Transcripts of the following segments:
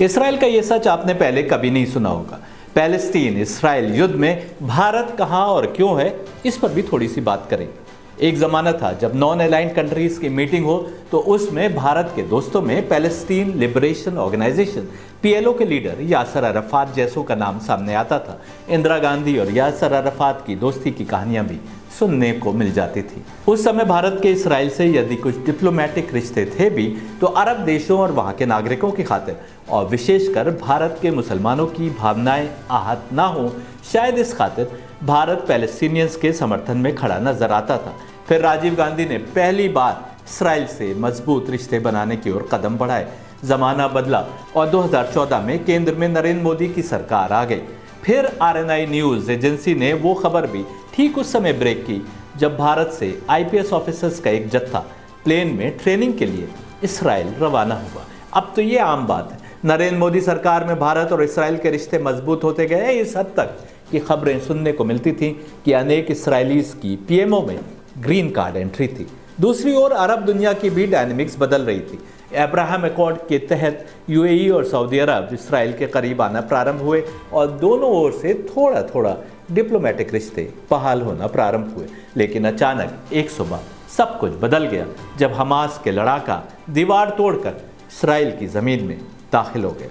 Israel का ये सच आपने पहले कभी नहीं सुना होगा। पैलेस्टीन इसराइल युद्ध में भारत कहां और क्यों है, इस पर भी थोड़ी सी बात करें। एक ज़माना था जब नॉन अलाइंड कंट्रीज़ की मीटिंग हो तो उसमें भारत के दोस्तों में पैलेस्टीन लिबरेशन ऑर्गेनाइजेशन पीएलओ के लीडर यासर अराफात जैसों का नाम सामने आता था। इंदिरा गांधी और यासर अराफात की दोस्ती की कहानियां भी सुनने को मिल जाती थी। उस समय भारत के इसराइल से यदि कुछ डिप्लोमेटिक रिश्ते थे भी तो अरब देशों और वहाँ के नागरिकों की खातिर, और विशेषकर भारत के मुसलमानों की भावनाएं आहत ना हो, शायद इस खातिर भारत पैलेस्टीनियंस के समर्थन में खड़ा नजर आता था। फिर राजीव गांधी ने पहली बार इसराइल से मजबूत रिश्ते बनाने की ओर कदम बढ़ाए। जमाना बदला और 2014 में केंद्र में नरेंद्र मोदी की सरकार आ गई। फिर आरएनआई न्यूज़ एजेंसी ने वो खबर भी ठीक उस समय ब्रेक की जब भारत से आईपीएस ऑफिसर्स का एक जत्था प्लेन में ट्रेनिंग के लिए इसराइल रवाना हुआ। अब तो ये आम बात है। नरेंद्र मोदी सरकार में भारत और इसराइल के रिश्ते मजबूत होते गए। इस हद तक की खबरें सुनने को मिलती थी कि अनेक इसराइलीज की पीएमओ में ग्रीन कार्ड एंट्री थी। दूसरी ओर अरब दुनिया की भी डायनेमिक्स बदल रही थी। अब्राहम अकॉर्ड के तहत यूएई और सऊदी अरब इसराइल के करीब आना प्रारंभ हुए और दोनों ओर से थोड़ा थोड़ा डिप्लोमेटिक रिश्ते बहाल होना प्रारंभ हुए। लेकिन अचानक एक सुबह सब कुछ बदल गया जब हमास के लड़ाका दीवार तोड़कर इसराइल की ज़मीन में दाखिल हो गए।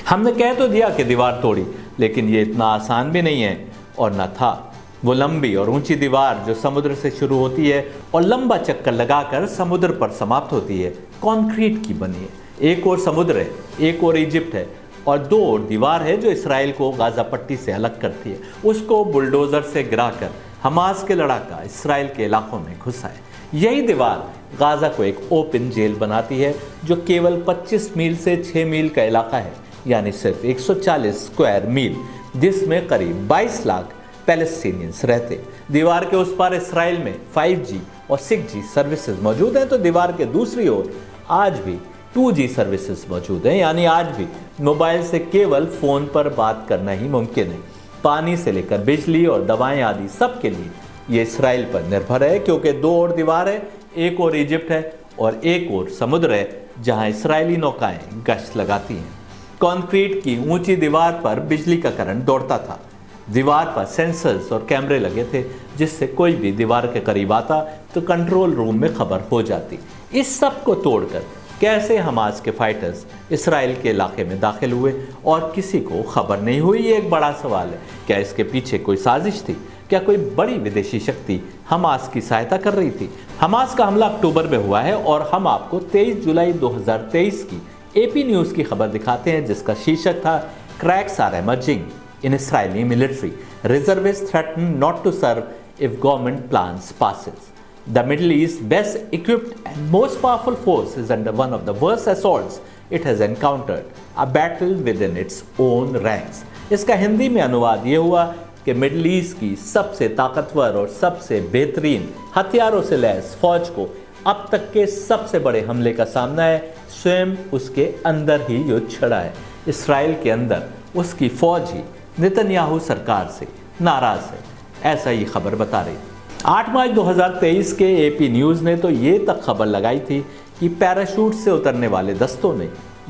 हमने कह तो दिया कि दीवार तोड़ी, लेकिन ये इतना आसान भी नहीं है और न था। वो लंबी और ऊंची दीवार जो समुद्र से शुरू होती है और लंबा चक्कर लगाकर समुद्र पर समाप्त होती है, कंक्रीट की बनी है। एक और समुद्र है, एक और इजिप्ट है और दो और दीवार है जो इसराइल को गाजा पट्टी से अलग करती है। उसको बुलडोजर से गिराकर हमास के लड़ाका इसराइल के इलाकों में घुसा है। यही दीवार गाजा को एक ओपन जेल बनाती है जो केवल 25 मील से 6 मील का इलाका है, यानी सिर्फ 140 स्क्वायर मील, जिसमें करीब 22 लाख पैलेस्टीनियंस रहते। दीवार के उस पार इसराइल में 5G और 6G सर्विसेज मौजूद हैं, तो दीवार के दूसरी ओर आज भी 2G सर्विसेज मौजूद हैं, यानी आज भी मोबाइल से केवल फ़ोन पर बात करना ही मुमकिन है। पानी से लेकर बिजली और दवाएं आदि सब के लिए ये इसराइल पर निर्भर है, क्योंकि दो और दीवार है, एक और इजिप्ट है और एक और समुद्र है जहां इसराइली नौकाएं गश्त लगाती हैं। कंक्रीट की ऊंची दीवार पर बिजली का करंट दौड़ता था। दीवार पर सेंसर्स और कैमरे लगे थे जिससे कोई भी दीवार के करीब आता तो कंट्रोल रूम में खबर हो जाती। इस सब को तोड़कर कैसे हमास के फाइटर्स इसराइल के इलाके में दाखिल हुए और किसी को खबर नहीं हुई, ये एक बड़ा सवाल है। क्या इसके पीछे कोई साजिश थी? क्या कोई बड़ी विदेशी शक्ति हमास की सहायता कर रही थी? हमास का हमला अक्टूबर में हुआ है और हम आपको 23 जुलाई 2023 की एपी न्यूज़ की खबर दिखाते हैं जिसका शीर्षक था cracks are emerging in Israeli military. Reservists threaten not to serve if government plans passes. The Middle East's best equipped and most powerful force is under one of the worst assaults it has encountered, a battle within its own ranks. इसका हिंदी में अनुवाद ये हुआ कि middle east की सबसे ताकतवर और सबसे बेहतरीन हथियारों से लैस फौज को अब तक के सबसे बड़े हमले का सामना है। स्वयं उसके अंदर ही युद्ध छिड़ा है। इसराइल के अंदर उसकी फौज ही नेतन्याहू सरकार से नाराज है, ऐसा ही खबर बता रही। 8 मार्च 2023 के एपी न्यूज़ ने तो ये तक खबर लगाई थी कि पैराशूट से उतरने वाले दस्तों ने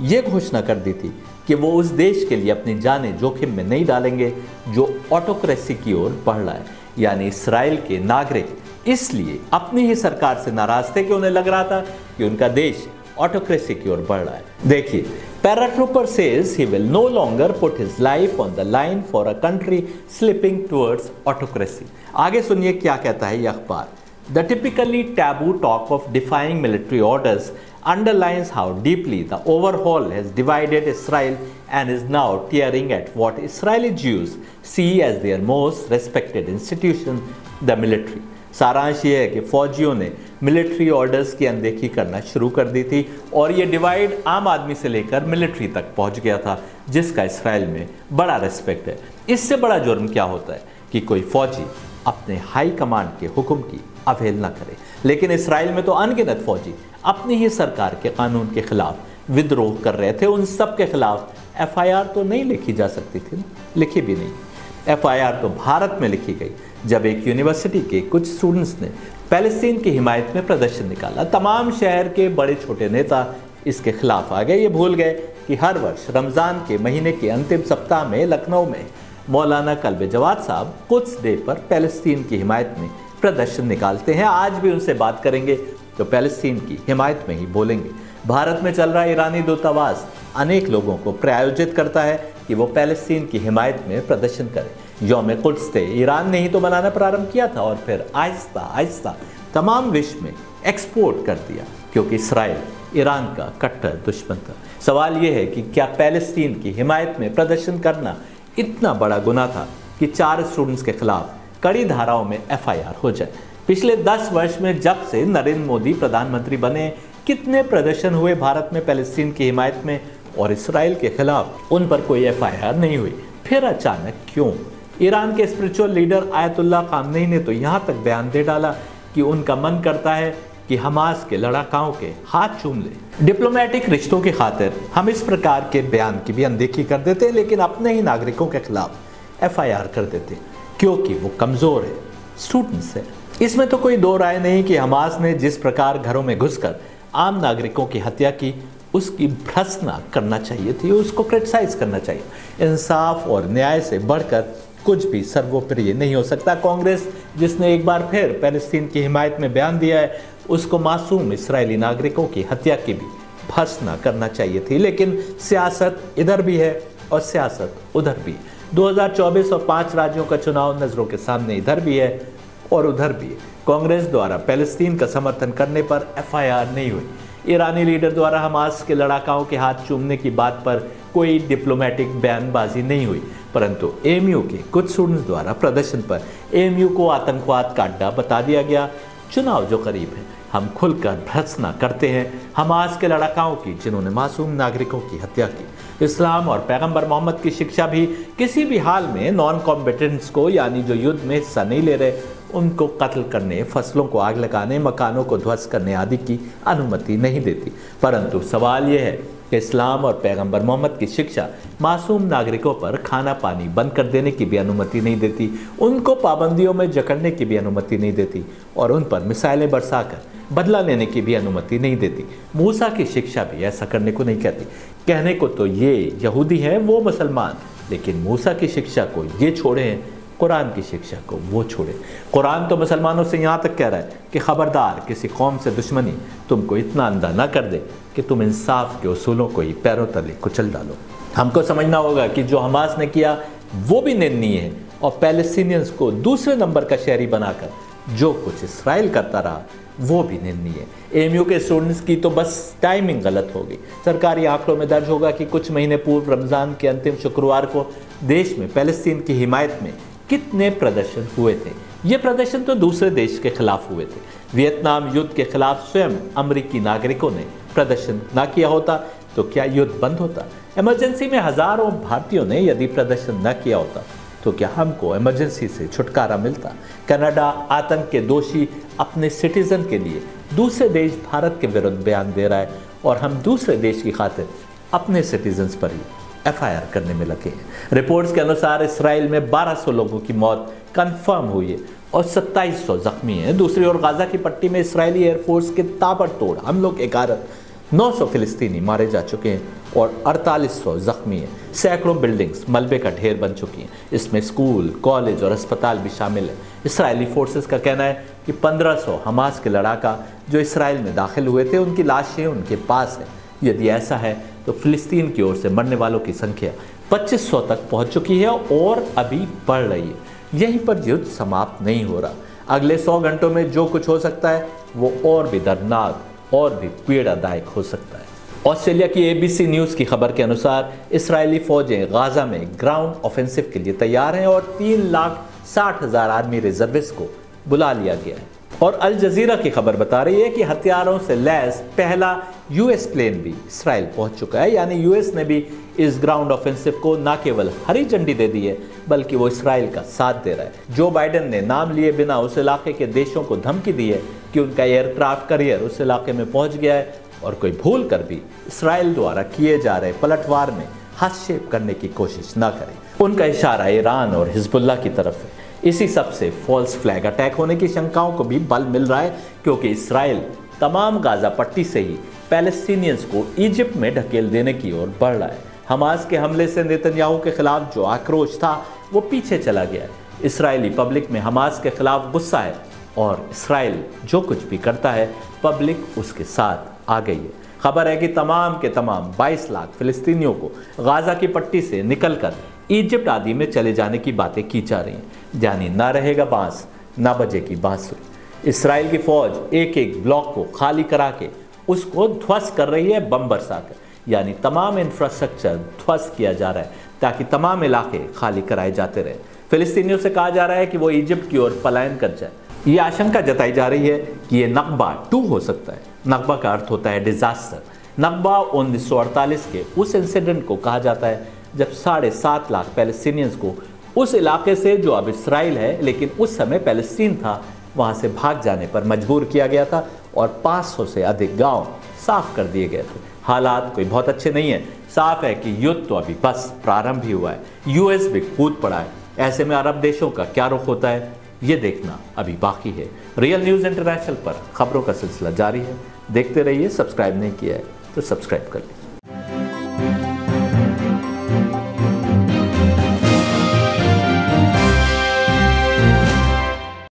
ये घोषणा कर दी थी कि वो उस देश के लिए अपनी जानें जोखिम में नहीं डालेंगे जो ऑटोक्रेसी की ओर बढ़ रहा है। यानी इसराइल के नागरिक इसलिए अपनी ही सरकार से नाराज थे कि उन्हें लग रहा था कि उनका देश ऑटोक्रेसी की ओर बढ़ रहा है। देखिए, paratrooper says he will no longer put his life on the line for a country slipping towards autocracy. आगे सुनिए क्या कहता है ये अखबार। The typically taboo talk of defying military orders underlines how deeply the overhaul has divided Israel and is now tearing at what Israeli Jews see as their most respected institution, the military. सारांश ये है कि फौजियों ने military orders की अनदेखी करना शुरू कर दी थी और ये डिवाइड आम आदमी से लेकर मिलिट्री तक पहुंच गया था, जिसका इसराइल में बड़ा रेस्पेक्ट है। इससे बड़ा जुर्म क्या होता है कि कोई फौजी अपने हाई कमांड के हुक्म की अवहेलना करे। लेकिन इसराइल में तो अनगिनत फौजी अपनी ही सरकार के कानून के खिलाफ विद्रोह कर रहे थे। उन सब के खिलाफ FIR तो नहीं लिखी जा सकती थी, लिखी भी नहीं। FIR तो भारत में लिखी गई जब एक यूनिवर्सिटी के कुछ स्टूडेंट्स ने पैलेस्टीन की हिमायत में प्रदर्शन निकाला। तमाम शहर के बड़े छोटे नेता इसके खिलाफ आ गए। ये भूल गए कि हर वर्ष रमज़ान के महीने के अंतिम सप्ताह में लखनऊ में मौलाना कल्बे जवाद साहब कुद्स डे पर पैलेस्तीन की हिमायत में प्रदर्शन निकालते हैं। आज भी उनसे बात करेंगे तो पैलेस्तीन की हिमायत में ही बोलेंगे। भारत में चल रहा ईरानी दूतावास अनेक लोगों को प्रायोजित करता है कि वो पैलेस्तीन की हिमायत में प्रदर्शन करें। यौम कुद्स डे ईरान ने ही तो मनाना प्रारंभ किया था और फिर आहिस्ता आहिस्ता तमाम विश्व में एक्सपोर्ट कर दिया, क्योंकि इसराइल ईरान का कट्टर दुश्मन था। सवाल ये है कि क्या पैलेस्तीन की हिमायत में प्रदर्शन करना इतना बड़ा गुनाह था कि 4 स्टूडेंट्स के खिलाफ कड़ी धाराओं में FIR हो जाए। पिछले 10 वर्ष में जब से नरेंद्र मोदी प्रधानमंत्री बने, कितने प्रदर्शन हुए भारत में पैलेस्तीन की हिमायत में, और इसराइल के खिलाफ उन पर कोई FIR नहीं हुई। फिर अचानक क्यों? ईरान के स्पिरिचुअल लीडर आयतुल्लाह खामनेई ने तो यहाँ तक बयान दे डाला कि उनका मन करता है कि हमास के लड़ाकाओं के हाथ चूम ले। डिप्लोमेटिक रिश्तों की खातिर हम इस प्रकार के बयान की भी अनदेखी कर देते हैं, लेकिन अपने ही नागरिकों के खिलाफ FIR कर देते हैं, क्योंकि वो कमज़ोर है, स्टूडेंट्स है। इसमें तो कोई दो राय नहीं कि हमास ने जिस प्रकार घरों में घुसकर आम नागरिकों की हत्या की, उसकी भर्त्सना करना चाहिए थी, उसको क्रिटिसाइज करना चाहिए। इंसाफ और न्याय से बढ़कर कुछ भी सर्वोपरि नहीं हो सकता। कांग्रेस, जिसने एक बार फिर पैलेस्तीन की हिमायत में बयान दिया है, उसको मासूम इस्राएली नागरिकों की हत्या की भी भर्त्सना करना चाहिए थी। लेकिन सियासत इधर भी है और सियासत उधर भी। 2024 और 5 राज्यों का चुनाव नज़रों के सामने इधर भी है और उधर भी है। कांग्रेस द्वारा पैलेस्तीन का समर्थन करने पर FIR नहीं हुई। ईरानी लीडर द्वारा हमास के लड़ाकाओं के हाथ चूमने की बात पर कोई डिप्लोमेटिक बयानबाजी नहीं हुई, परंतु AMU के कुछ स्टूडेंट्स द्वारा प्रदर्शन पर AMU को आतंकवाद का अड्डा बता दिया गया। चुनाव जो करीब है, हम खुलकर भर्त्सना करते हैं हमास के लड़ाकाओं की, जिन्होंने मासूम नागरिकों की हत्या की। इस्लाम और पैगंबर मोहम्मद की शिक्षा भी किसी भी हाल में नॉन कॉम्बेटेंट्स को, यानी जो युद्ध में हिस्सा नहीं ले रहे, उनको कत्ल करने, फसलों को आग लगाने, मकानों को ध्वस्त करने आदि की अनुमति नहीं देती। परंतु सवाल यह है कि इस्लाम और पैगंबर मोहम्मद की शिक्षा मासूम नागरिकों पर खाना पानी बंद कर देने की भी अनुमति नहीं देती, उनको पाबंदियों में जकड़ने की भी अनुमति नहीं देती और उन पर मिसाइलें बरसाकर बदला लेने की भी अनुमति नहीं देती। मूसा की शिक्षा भी ऐसा करने को नहीं कहती। कहने को तो ये यहूदी हैं, वो मुसलमान, लेकिन मूसा की शिक्षा को ये छोड़े हैं, कुरान की शिक्षा को वो छोड़े। कुरान तो मुसलमानों से यहाँ तक कह रहा है कि खबरदार किसी कौम से दुश्मनी तुमको इतना अंधा ना कर दे कि तुम इंसाफ के उसूलों को ही पैरों तले कुचल डालो। हमको समझना होगा कि जो हमास ने किया वो भी निंदनीय है, और पैलेस्टीनियंस को दूसरे नंबर का शहरी बनाकर जो कुछ इसराइल करता रहा वो भी निंदनीय है। AMU के स्टूडेंट्स की तो बस टाइमिंग गलत होगी। सरकारी आंकड़ों में दर्ज होगा कि कुछ महीने पूर्व रमज़ान के अंतिम शुक्रवार को देश में पैलेस्तीन की हिमायत में कितने प्रदर्शन हुए थे। ये प्रदर्शन तो दूसरे देश के खिलाफ हुए थे। वियतनाम युद्ध के खिलाफ स्वयं अमेरिकी नागरिकों ने प्रदर्शन ना किया होता तो क्या युद्ध बंद होता? इमरजेंसी में हजारों भारतीयों ने यदि प्रदर्शन न किया होता तो क्या हमको इमरजेंसी से छुटकारा मिलता? कनाडा आतंक के दोषी अपने सिटीजन के लिए दूसरे देश भारत के विरुद्ध बयान दे रहा है, और हम दूसरे देश की खातिर अपने सिटीजन्स पर ही FIR करने में लगे हैं। रिपोर्ट्स के अनुसार इसराइल में 1200 लोगों की मौत कंफर्म हुई है और 2700 जख्मी हैं। दूसरी ओर गाजा की पट्टी में इसराइली एयरफोर्स के ताबड़तोड़ हमलों के कारण 900 फिलिस्तीनी मारे जा चुके हैं और 4800 जख्मी हैं। सैकड़ों बिल्डिंग्स मलबे का ढेर बन चुकी हैं। इसमें स्कूल, कॉलेज और अस्पताल भी शामिल हैं। इसराइली फोर्सेस का कहना है कि 1500 हमास के लड़ाका जो इसराइल में दाखिल हुए थे, उनकी लाशें उनके पास हैं। यदि ऐसा है तो फिलिस्तीन की ओर से मरने वालों की संख्या 2500 तक पहुंच चुकी है और अभी बढ़ रही है। यहीं पर युद्ध समाप्त नहीं हो रहा। अगले 100 घंटों में जो कुछ हो सकता है वो और भी दर्दनाक और भी पीड़ादायक हो सकता है। ऑस्ट्रेलिया की ABC न्यूज़ की खबर के अनुसार इसराइली फौजें गाजा में ग्राउंड ऑफेंसिव के लिए तैयार हैं और 3,60,000 आर्मी रिजर्विस्ट को बुला लिया गया है। और अल जजीरा की खबर बता रही है कि हथियारों से लैस पहला US प्लेन भी इसराइल पहुंच चुका है। यानी US ने भी इस ग्राउंड ऑफेंसिव को न केवल हरी झंडी दे दी है, बल्कि वो इसराइल का साथ दे रहा है। जो बाइडेन ने नाम लिए बिना उस इलाके के देशों को धमकी दी है कि उनका एयरक्राफ्ट कैरियर उस इलाके में पहुंच गया है और कोई भूल कर भी इसराइल द्वारा किए जा रहे पलटवार में हस्तक्षेप करने की कोशिश न करे। उनका इशारा ईरान और हिजबुल्लाह की तरफ है। इसी सबसे फॉल्स फ्लैग अटैक होने की शंकाओं को भी बल मिल रहा है, क्योंकि इसराइल तमाम गाजा पट्टी से ही पैलेस्टीनियंस को इजिप्ट में ढकेल देने की ओर बढ़ रहा है। हमास के हमले से नेतन्याहू के खिलाफ जो आक्रोश था वो पीछे चला गया है। इस्राएली पब्लिक में हमास के खिलाफ गुस्सा है और इसराइल जो कुछ भी करता है पब्लिक उसके साथ आ गई है। खबर है कि तमाम के तमाम 22 लाख फिलिस्तीनियों को गाजा की पट्टी से निकलकर इजिप्ट आदि में चले जाने की बातें की जा रही हैं। यानी ना रहेगा बांस ना बजेगी बांसुरी। इसराइल की फौज एक एक ब्लॉक को खाली करा के उसको ध्वस्त कर रही है बम बरसाकर, यानी तमाम इंफ्रास्ट्रक्चर ध्वस्त किया जा रहा है ताकि तमाम इलाके खाली कराए जाते रहे। फिलिस्तीनियों से कहा जा रहा है कि वो इजिप्ट की ओर पलायन कर जाए। ये आशंका जताई जा रही है कि ये नकबा 2 हो सकता है। नकबा का अर्थ होता है डिजास्टर। नकबा 1948 के उस इंसिडेंट को कहा जाता है जब 7.5 लाख पैलेस्टीनियंस को उस इलाके से जो अब इसराइल है लेकिन उस समय पैलेस्टीन था वहां से भाग जाने पर मजबूर किया गया था और 500 से अधिक गांव साफ कर दिए गए थे। हालात कोई बहुत अच्छे नहीं है। साफ है कि युद्ध तो अभी बस प्रारंभ ही हुआ है। यूएस भी कूद पड़ा है। ऐसे में अरब देशों का क्या रुख होता है ये देखना अभी बाकी है। रियल न्यूज़ इंटरनेशनल पर खबरों का सिलसिला जारी है। देखते रहिए। सब्सक्राइब नहीं किया है तो सब्सक्राइब कर लीजिए।